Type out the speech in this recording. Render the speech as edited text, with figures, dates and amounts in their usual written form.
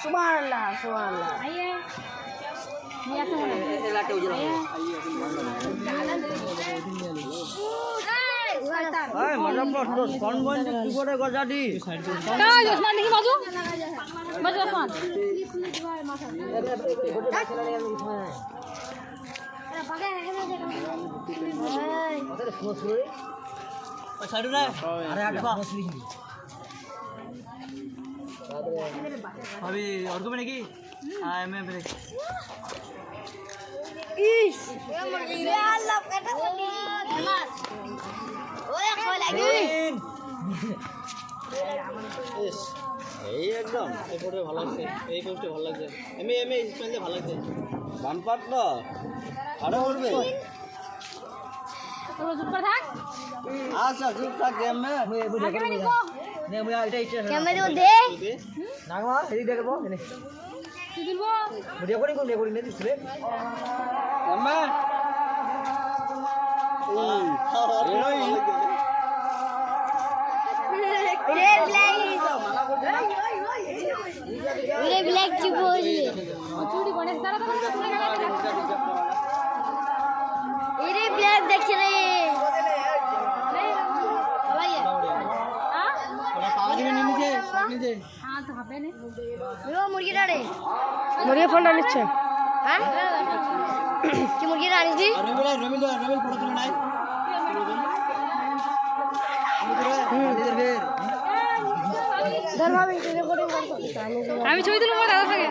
Subhanallah, subhanallah. अभी और को बनेगी मैं ब्रेक इस ये अल्लाह बेटा ओए खो लगी ইস এই একদম এই ফটো ভালো লাগছে এই পোস্টে ভালো লাগছে এমএ স্টাইলে ভালো লাগছে বাম পাট না আরে উঠবে তোরা চুপ করে থাক আচ্ছা চুপ থাক গেম মে আগে নিকো নে মুই এটা ক্যামেরা দে নাগমা এই দেখবো নে কি দিলবো রেকর্ডিং নে দিছরে আম্মা ये ब्लैक चिपोली চুরি গণেশ দাঁড়া তো চলে গেল ये ब्लैक देख रहे हां तो হবে না वो मुर्गी डाले मुर्गी फोन डालिচ্ছে हां की मुर्गी डाली थी রবিল ফটো তুলে নাই ধর ভাবি রেকর্ডিং করতে আমি ছবি তুলবো দাদা থেকে